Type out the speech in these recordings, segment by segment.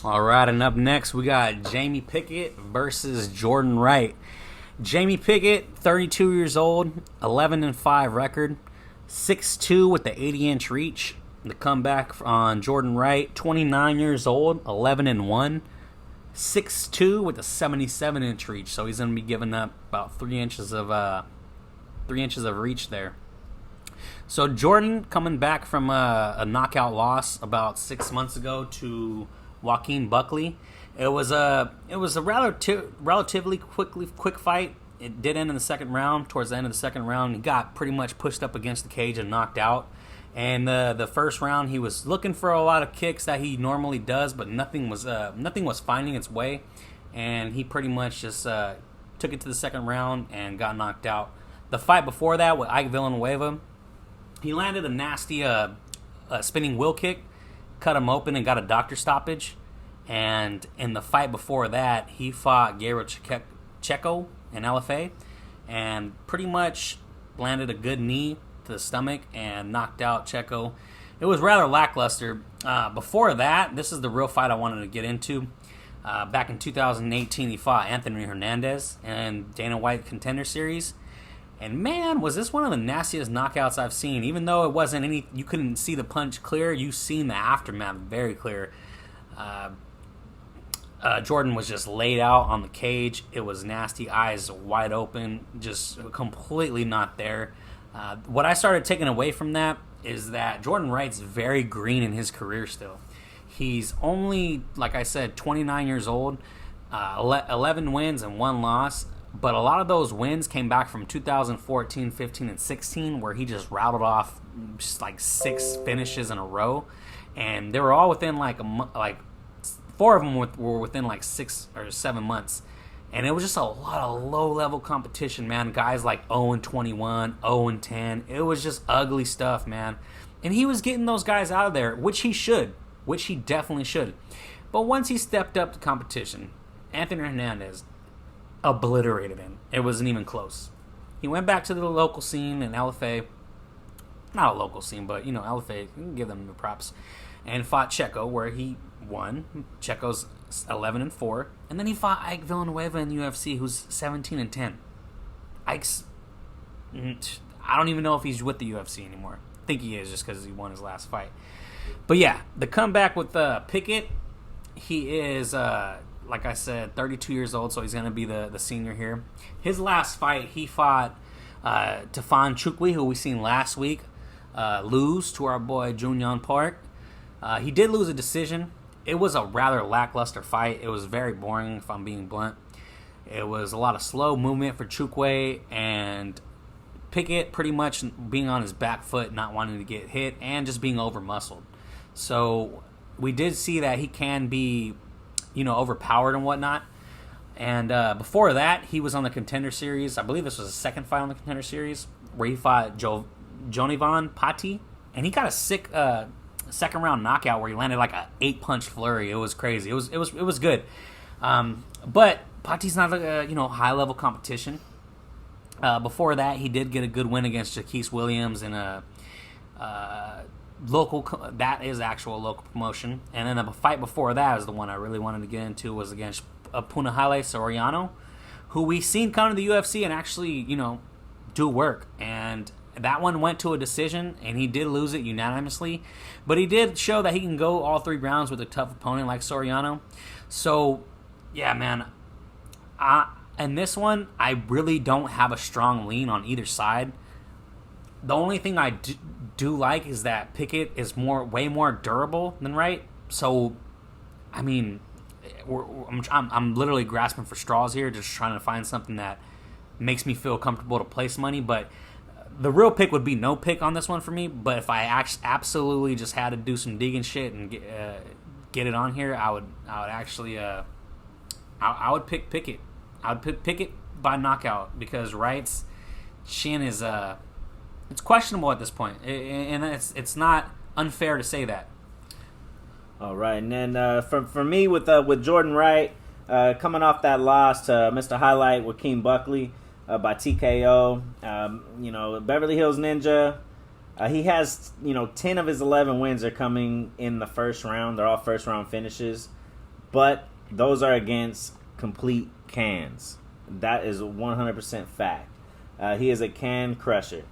All right, and up next we got Jamie Pickett versus Jordan Wright. Jamie Pickett, 32 years old, 11-5 record, 6'2 with the 80-inch reach. The comeback on Jordan Wright, 29 years old, 11-1, 6'2 with a 77-inch reach. So he's going to be giving up about 3 inches of reach there. So Jordan coming back from a knockout loss about 6 months ago to Joaquin Buckley. It was a relatively quick fight. It did end in the second round. Towards the end of the second round, he got pretty much pushed up against the cage and knocked out. And the first round, he was looking for a lot of kicks that he normally does, but nothing was finding its way. And he pretty much just took it to the second round and got knocked out. The fight before that with Ike Villanueva, he landed a nasty spinning wheel kick, cut him open and got a doctor stoppage. And in the fight before that, he fought Gabriel Checo in LFA and pretty much landed a good knee to the stomach and knocked out Checo. It was rather lackluster. Before that, this is the real fight I wanted to get into. Back in 2018, he fought Anthony Hernandez in Dana White Contender Series. And man, was this one of the nastiest knockouts I've seen. Even though it wasn't you couldn't see the punch clear, you seen the aftermath very clear. Jordan was just laid out on the cage. It was nasty, eyes wide open, just completely not there. What I started taking away from that is that Jordan Wright's very green in his career still. He's only, like I said, 29 years old, 11 wins and 1 loss. But a lot of those wins came back from 2014, 15, and 16, where he just rattled off just like 6 finishes in a row. And they were all within like 4 of them were within like 6 or 7 months. And it was just a lot of low-level competition, man. Guys like 0-21, 0-10. It was just ugly stuff, man. And he was getting those guys out of there, which he definitely should. But once he stepped up to competition, Anthony Hernandez obliterated him. It wasn't even close. He went back to the local scene in LFA. Not a local scene, but, LFA, you can give them the props. And fought Checo, where he won. Checo's 11-4. And then he fought Ike Villanueva in the UFC, who's 17-10. Ike's... I don't even know if he's with the UFC anymore. I think he is just because he won his last fight. But yeah, the comeback with Pickett, he is... like I said, 32 years old, so he's going to be the senior here. His last fight, he fought Tafon Chukwi, who we seen last week, lose to our boy Junyon Park. He did lose a decision. It was a rather lackluster fight. It was very boring, if I'm being blunt. It was a lot of slow movement for Chukwi, and Pickett pretty much being on his back foot, not wanting to get hit, and just being over-muscled. So we did see that he can be overpowered and whatnot. And before that, he was on the Contender Series. I believe this was his second fight on the Contender Series, where he fought Jonivan Pati, and he got a sick second round knockout where he landed like a 8-punch flurry. It was crazy. It was good. But Pati's not a high level competition. Before that, he did get a good win against Jaquise Williams in a actual local promotion. And then the fight before that is the one I really wanted to get into, was against Punahele Soriano, who we seen come to the UFC and actually do work. And that one went to a decision, and he did lose it unanimously, but he did show that he can go all 3 rounds with a tough opponent like Soriano. So yeah, man, in this one I really don't have a strong lean on either side. The only thing I do like is that Pickett is way more durable than Wright. So, I mean, I'm literally grasping for straws here, just trying to find something that makes me feel comfortable to place money. But the real pick would be no pick on this one for me. But if I absolutely just had to do some digging shit and get it on here, I would actually I would pick Pickett. I would pick Pickett by knockout, because Wright's chin is it's questionable at this point, and it's not unfair to say that. All right, and then for me with Jordan Wright, coming off that loss to Mr. Highlight Joaquin Buckley by TKO, Beverly Hills Ninja, he has 10 of his 11 wins are coming in the first round. They're all first round finishes. but those are against complete cans. That is 100% fact. He is a can crusher.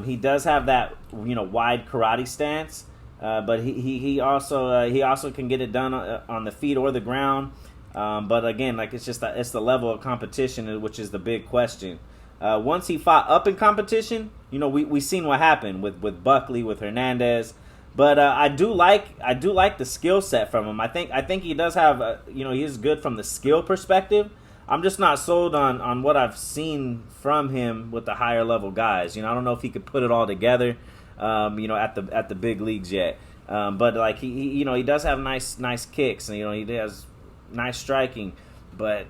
He does have that wide karate stance, but he also can get it done on the feet or the ground. But again, like it's the level of competition, which is the big question. Once he fought up in competition, we seen what happened with Buckley, with Hernandez. But I do like the skill set from him. I think he does have he is good from the skill perspective. I'm just not sold on what I've seen from him with the higher level guys. I don't know if he could put it all together, at the big leagues yet. But like he does have nice kicks, and he has nice striking, but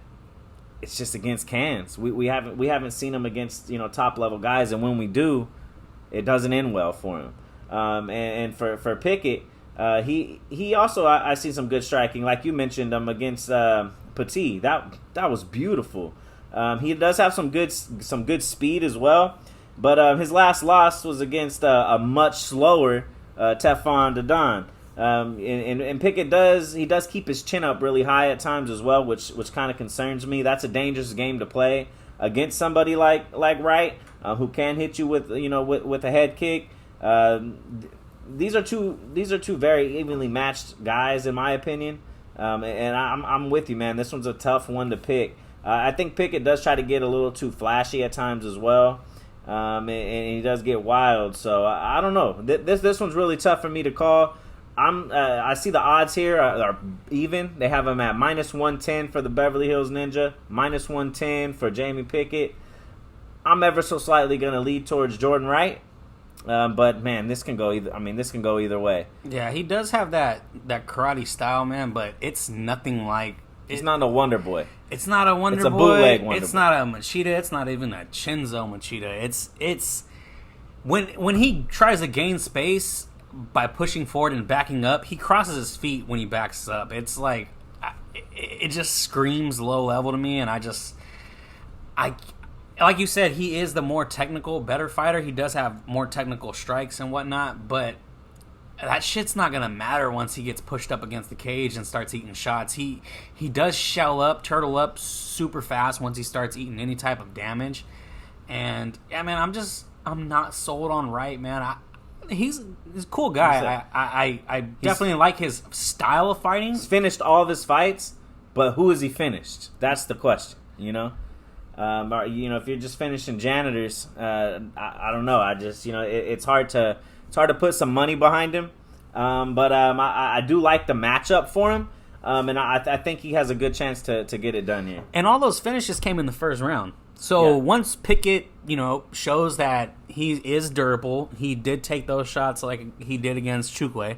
it's just against cans. We haven't seen him against top level guys, and when we do, it doesn't end well for him. And for Pickett, he also I see some good striking, like you mentioned against Petit. That was beautiful. He does have some good speed as well, but his last loss was against a much slower Teflon Dodon. And Pickett does keep his chin up really high at times as well, which kind of concerns me. That's a dangerous game to play against somebody like Wright, who can hit you with a head kick. These are two very evenly matched guys in my opinion, and I'm with you, man. This one's a tough one to pick. I think Pickett does try to get a little too flashy at times as well, and he does get wild. So I don't know. This one's really tough for me to call. I see the odds here are even. They have him at -110 for the Beverly Hills Ninja, -110 for Jamie Pickett. I'm ever so slightly going to lead towards Jordan Wright, but man, this can go either way. Yeah, he does have that karate style, man, but it's nothing like. He's not a Wonder Boy. It's not a Wonder Boy. It's a bootleg Wonder Boy. It's not a Machida. It's not even a Chinzo Machida. It's when he tries to gain space by pushing forward and backing up, he crosses his feet when he backs up. It's like it just screams low level to me, and I like you said, he is the more technical, better fighter. He does have more technical strikes and whatnot, but that shit's not gonna matter once he gets pushed up against the cage and starts eating shots. He does turtle up super fast once he starts eating any type of damage. And yeah, man, I'm not sold on Wright, man. He's a cool guy. I definitely like his style of fighting. He's finished all of his fights, but who has he finished? That's the question. If you're just finishing janitors, I don't know. I just it's hard to put some money behind him. But I do like the matchup for him, and I think he has a good chance to get it done here. And all those finishes came in the first round. So once Pickett, shows that he is durable, he did take those shots like he did against Chukwi.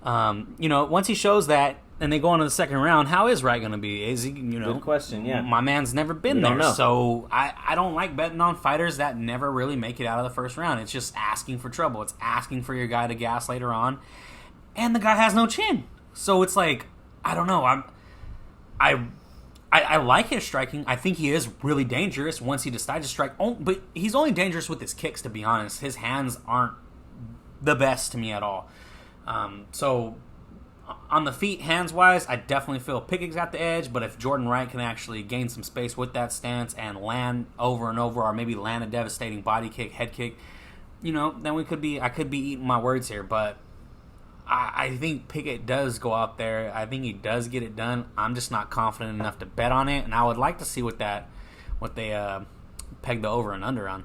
Once he shows that, and they go into the second round, how is Wright going to be? Is he, Good question, yeah. My man's never been there, so I don't like betting on fighters that never really make it out of the first round. It's just asking for trouble. It's asking for your guy to gas later on, and the guy has no chin. So it's like, I don't know. I like his striking. I think he is really dangerous once he decides to strike. But he's only dangerous with his kicks, to be honest. His hands aren't the best to me at all. So on the feet, hands-wise, I definitely feel Pickett's at the edge. But if Jordan Wright can actually gain some space with that stance and land over and over, or maybe land a devastating body kick, head kick, then I could be eating my words here. But I think Pickett does go out there. I think he does get it done. I'm just not confident enough to bet on it, and I would like to see what they peg the over and under on.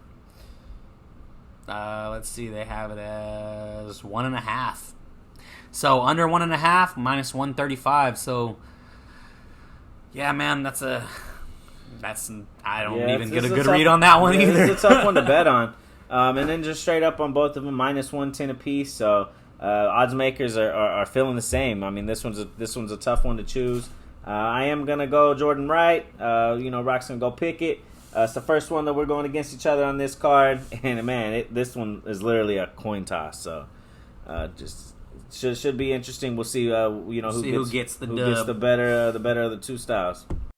Let's see, they have it as 1.5. So under 1.5, -135. So yeah, man, I don't even get a good read on that one either. It's a tough one to bet on. And then just straight up on both of them, -110 apiece. So odds makers are feeling the same. I mean, this one's a tough one to choose. I am gonna go Jordan Wright. Rock's gonna go Pickett. It's the first one that we're going against each other on this card, and man, this one is literally a coin toss. So just should be interesting. We'll see. Who gets the better of the two styles.